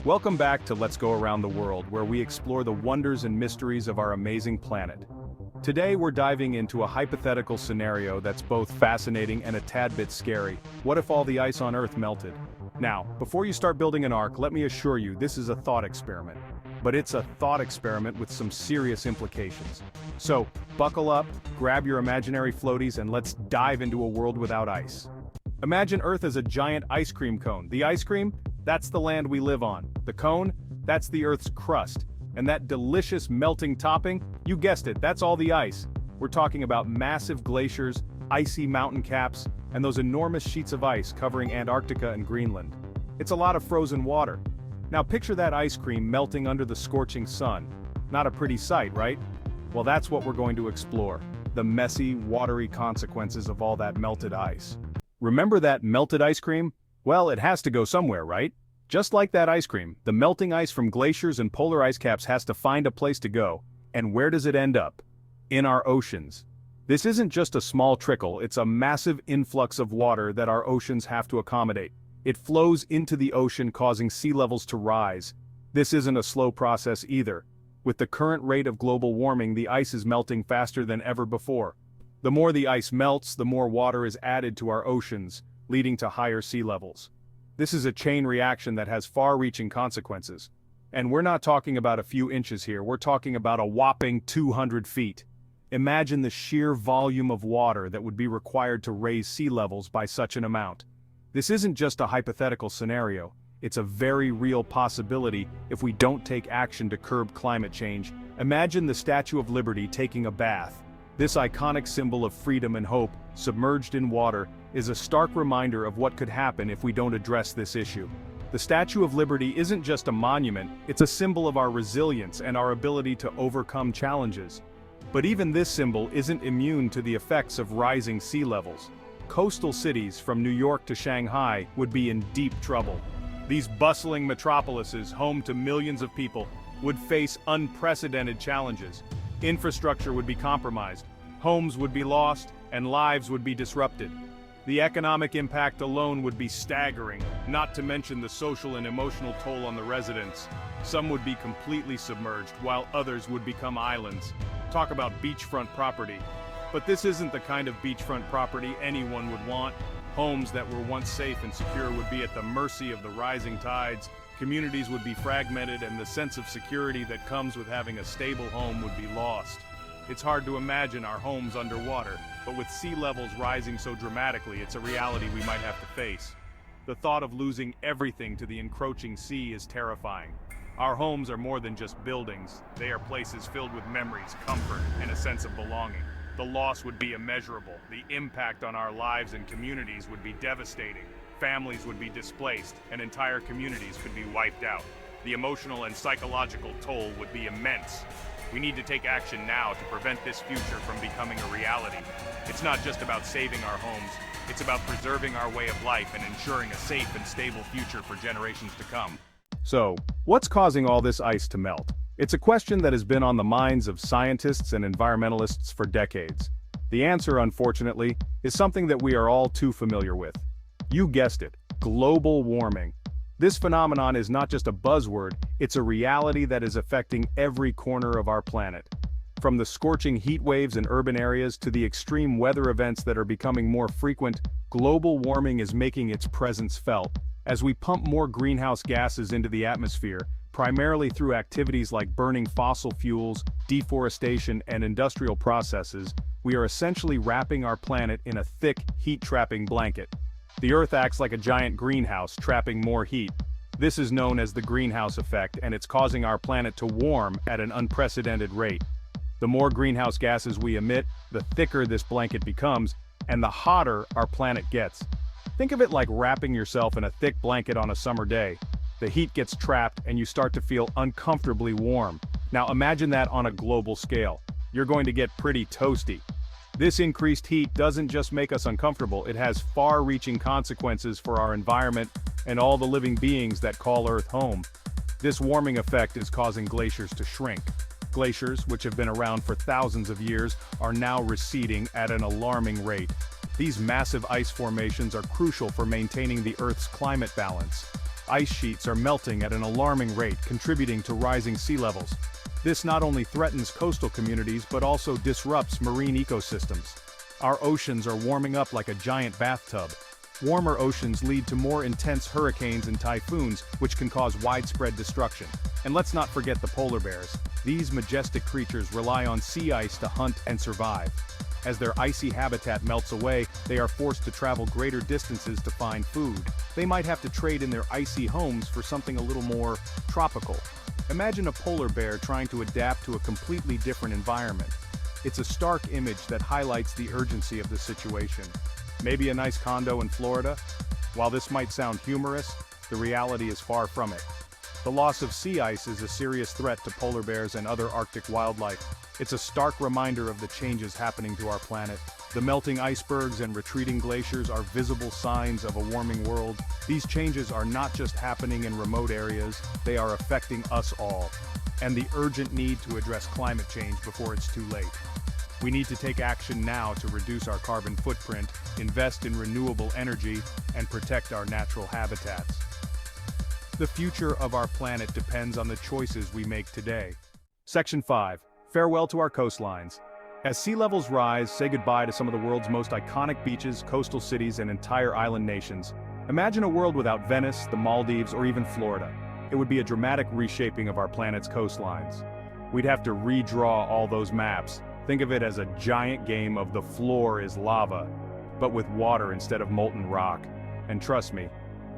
Welcome back to Let's Go Around the World, where we explore the wonders and mysteries of our amazing planet. Today we're diving into a hypothetical scenario that's both fascinating and a tad bit scary. What if all the ice on Earth melted? Now, before you start building an ark, let me assure you this is a thought experiment. But it's a thought experiment with some serious implications. So, buckle up, grab your imaginary floaties, and let's dive into a world without ice. Imagine Earth as a giant ice cream cone. The ice cream? That's the land we live on. The cone? That's the Earth's crust. And that delicious melting topping? You guessed it, that's all the ice. We're talking about massive glaciers, icy mountain caps, and those enormous sheets of ice covering Antarctica and Greenland. It's a lot of frozen water. Now picture that ice cream melting under the scorching sun. Not a pretty sight, right? Well, that's what we're going to explore. The messy, watery consequences of all that melted ice. Remember that melted ice cream? Well, it has to go somewhere, right? Just like that ice cream, the melting ice from glaciers and polar ice caps has to find a place to go. And where does it end up? In our oceans. This isn't just a small trickle, it's a massive influx of water that our oceans have to accommodate. It flows into the ocean, causing sea levels to rise. This isn't a slow process either. With the current rate of global warming, the ice is melting faster than ever before. The more the ice melts, the more water is added to our oceans, leading to higher sea levels. This is a chain reaction that has far-reaching consequences. And we're not talking about a few inches here, we're talking about a whopping 200 feet. Imagine the sheer volume of water that would be required to raise sea levels by such an amount. This isn't just a hypothetical scenario, it's a very real possibility if we don't take action to curb climate change. Imagine the Statue of Liberty taking a bath. This iconic symbol of freedom and hope, submerged in water, is a stark reminder of what could happen if we don't address this issue. The Statue of Liberty isn't just a monument, it's a symbol of our resilience and our ability to overcome challenges. But even this symbol isn't immune to the effects of rising sea levels. Coastal cities from New York to Shanghai would be in deep trouble. These bustling metropolises, home to millions of people, would face unprecedented challenges. Infrastructure would be compromised, homes would be lost, and lives would be disrupted. The economic impact alone would be staggering, not to mention the social and emotional toll on the residents. Some would be completely submerged, while others would become islands. Talk about beachfront property. But this isn't the kind of beachfront property anyone would want. Homes that were once safe and secure would be at the mercy of the rising tides. Communities would be fragmented, and the sense of security that comes with having a stable home would be lost. It's hard to imagine our homes underwater, but with sea levels rising so dramatically, it's a reality we might have to face. The thought of losing everything to the encroaching sea is terrifying. Our homes are more than just buildings. They are places filled with memories, comfort, and a sense of belonging. The loss would be immeasurable. The impact on our lives and communities would be devastating. Families would be displaced, and entire communities could be wiped out. The emotional and psychological toll would be immense. We need to take action now to prevent this future from becoming a reality. It's not just about saving our homes, it's about preserving our way of life and ensuring a safe and stable future for generations to come. So, what's causing all this ice to melt? It's a question that has been on the minds of scientists and environmentalists for decades. The answer, unfortunately, is something that we are all too familiar with. You guessed it, global warming. This phenomenon is not just a buzzword, it's a reality that is affecting every corner of our planet. From the scorching heat waves in urban areas to the extreme weather events that are becoming more frequent, global warming is making its presence felt. As we pump more greenhouse gases into the atmosphere, primarily through activities like burning fossil fuels, deforestation, and industrial processes, we are essentially wrapping our planet in a thick, heat-trapping blanket. The Earth acts like a giant greenhouse, trapping more heat. This is known as the greenhouse effect, and it's causing our planet to warm at an unprecedented rate. The more greenhouse gases we emit, the thicker this blanket becomes, and the hotter our planet gets. Think of it like wrapping yourself in a thick blanket on a summer day. The heat gets trapped, and you start to feel uncomfortably warm. Now imagine that on a global scale. You're going to get pretty toasty. This increased heat doesn't just make us uncomfortable, it has far-reaching consequences for our environment and all the living beings that call Earth home. This warming effect is causing glaciers to shrink. Glaciers, which have been around for thousands of years, are now receding at an alarming rate. These massive ice formations are crucial for maintaining the Earth's climate balance. Ice sheets are melting at an alarming rate, contributing to rising sea levels. This not only threatens coastal communities but also disrupts marine ecosystems. Our oceans are warming up like a giant bathtub. Warmer oceans lead to more intense hurricanes and typhoons, which can cause widespread destruction. And let's not forget the polar bears. These majestic creatures rely on sea ice to hunt and survive. As their icy habitat melts away, they are forced to travel greater distances to find food. They might have to trade in their icy homes for something a little more tropical. Imagine a polar bear trying to adapt to a completely different environment. It's a stark image that highlights the urgency of the situation. Maybe a nice condo in Florida? While this might sound humorous, the reality is far from it. The loss of sea ice is a serious threat to polar bears and other Arctic wildlife. It's a stark reminder of the changes happening to our planet. The melting icebergs and retreating glaciers are visible signs of a warming world. These changes are not just happening in remote areas, they are affecting us all. And the urgent need to address climate change before it's too late. We need to take action now to reduce our carbon footprint, invest in renewable energy, and protect our natural habitats. The future of our planet depends on the choices we make today. Section 5. Farewell to our coastlines. As sea levels rise, say goodbye to some of the world's most iconic beaches, coastal cities, and entire island nations. Imagine a world without Venice, the Maldives, or even Florida. It would be a dramatic reshaping of our planet's coastlines. We'd have to redraw all those maps. Think of it as a giant game of the floor is lava, but with water instead of molten rock. And trust me,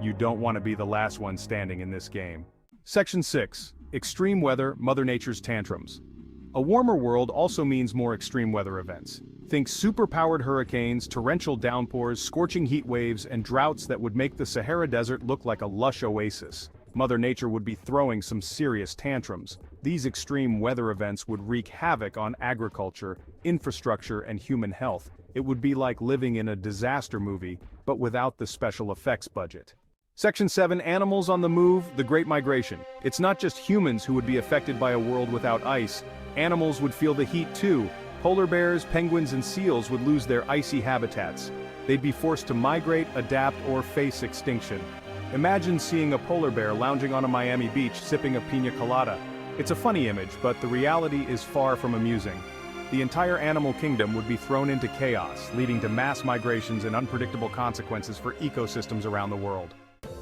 you don't want to be the last one standing in this game. Section 6. Extreme weather, Mother Nature's tantrums. A warmer world also means more extreme weather events. Think superpowered hurricanes, torrential downpours, scorching heat waves, and droughts that would make the Sahara Desert look like a lush oasis. Mother Nature would be throwing some serious tantrums. These extreme weather events would wreak havoc on agriculture, infrastructure, and human health. It would be like living in a disaster movie, but without the special effects budget. Section 7. Animals on the move, the Great Migration. It's not just humans who would be affected by a world without ice. Animals would feel the heat too. Polar bears, penguins, and seals would lose their icy habitats. They'd be forced to migrate, adapt, or face extinction. Imagine seeing a polar bear lounging on a Miami beach sipping a piña colada. It's a funny image, but the reality is far from amusing. The entire animal kingdom would be thrown into chaos, leading to mass migrations and unpredictable consequences for ecosystems around the world.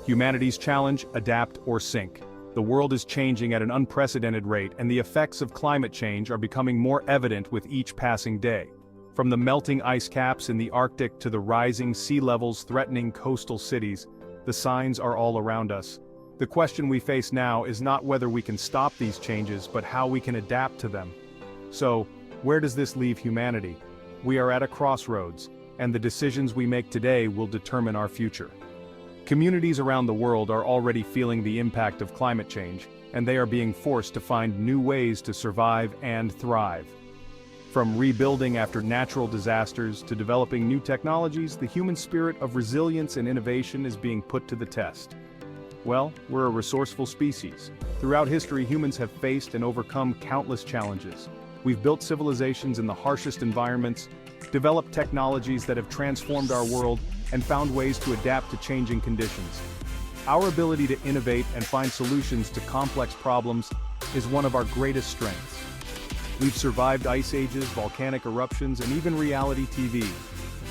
Humanity's challenge: adapt or sink. The world is changing at an unprecedented rate, and the effects of climate change are becoming more evident with each passing day. From the melting ice caps in the Arctic to the rising sea levels threatening coastal cities, the signs are all around us. The question we face now is not whether we can stop these changes, but how we can adapt to them. So, where does this leave humanity? We are at a crossroads, and the decisions we make today will determine our future. Communities around the world are already feeling the impact of climate change, and they are being forced to find new ways to survive and thrive. From rebuilding after natural disasters to developing new technologies, the human spirit of resilience and innovation is being put to the test. Well, we're a resourceful species. Throughout history, humans have faced and overcome countless challenges. We've built civilizations in the harshest environments, developed technologies that have transformed our world, and found ways to adapt to changing conditions. Our ability to innovate and find solutions to complex problems is one of our greatest strengths. We've survived ice ages, volcanic eruptions, and even reality TV.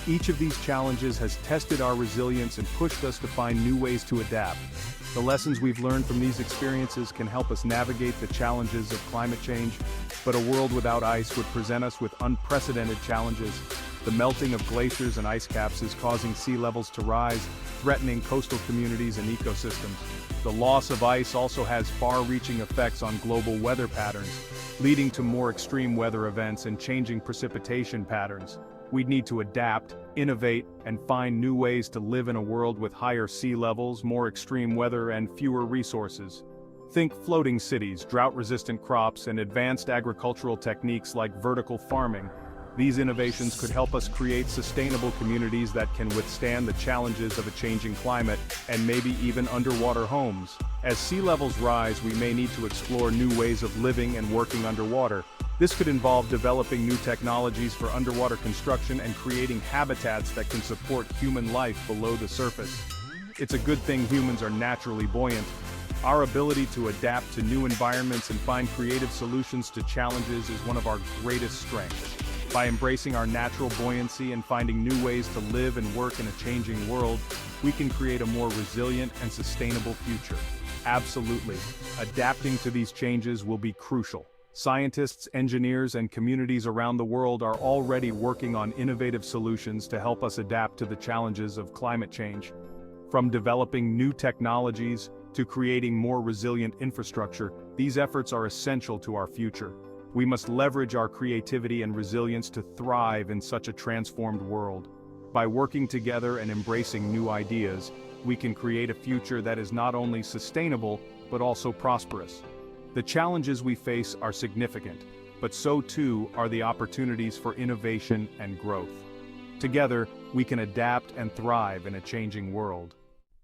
Each of these challenges has tested our resilience and pushed us to find new ways to adapt. The lessons we've learned from these experiences can help us navigate the challenges of climate change, but a world without ice would present us with unprecedented challenges. The melting of glaciers and ice caps is causing sea levels to rise, threatening coastal communities and ecosystems. The loss of ice also has far-reaching effects on global weather patterns, leading to more extreme weather events and changing precipitation patterns. We'd need to adapt, innovate, and find new ways to live in a world with higher sea levels, more extreme weather, and fewer resources. Think floating cities, drought-resistant crops, and advanced agricultural techniques like vertical farming. These innovations could help us create sustainable communities that can withstand the challenges of a changing climate, and maybe even underwater homes. As sea levels rise, we may need to explore new ways of living and working underwater. This could involve developing new technologies for underwater construction and creating habitats that can support human life below the surface. it's a good thing humans are naturally buoyant. Our ability to adapt to new environments and find creative solutions to challenges is one of our greatest strengths. By embracing our natural buoyancy and finding new ways to live and work in a changing world, we can create a more resilient and sustainable future. Absolutely. Adapting to these changes will be crucial. Scientists, engineers, and communities around the world are already working on innovative solutions to help us adapt to the challenges of climate change. From developing new technologies to creating more resilient infrastructure, these efforts are essential to our future. We must leverage our creativity and resilience to thrive in such a transformed world. By working together and embracing new ideas, we can create a future that is not only sustainable, but also prosperous. The challenges we face are significant, but so too are the opportunities for innovation and growth. Together, we can adapt and thrive in a changing world.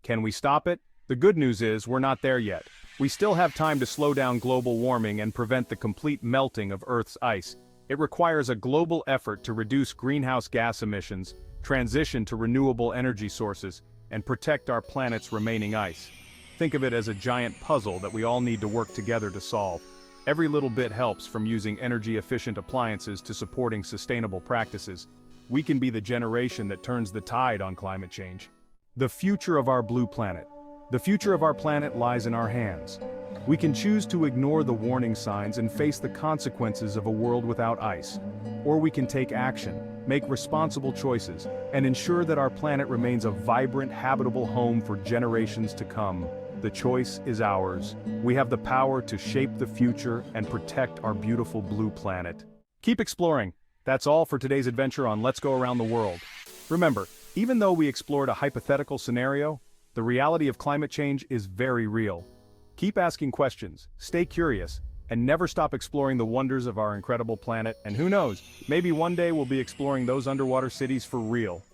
Can we stop it? The good news is we're not there yet. We still have time to slow down global warming and prevent the complete melting of Earth's ice. It requires a global effort to reduce greenhouse gas emissions, transition to renewable energy sources, and protect our planet's remaining ice. Think of it as a giant puzzle that we all need to work together to solve. Every little bit helps, from using energy-efficient appliances to supporting sustainable practices. We can be the generation that turns the tide on climate change. The future of our blue planet. The future of our planet lies in our hands. We can choose to ignore the warning signs and face the consequences of a world without ice. Or we can take action, make responsible choices, and ensure that our planet remains a vibrant, habitable home for generations to come. The choice is ours. We have the power to shape the future and protect our beautiful blue planet. Keep exploring. That's all for today's adventure on Let's Go Around the World. Remember, even though we explored a hypothetical scenario, the reality of climate change is very real. Keep asking questions, stay curious, and never stop exploring the wonders of our incredible planet. And who knows, maybe one day we'll be exploring those underwater cities for real.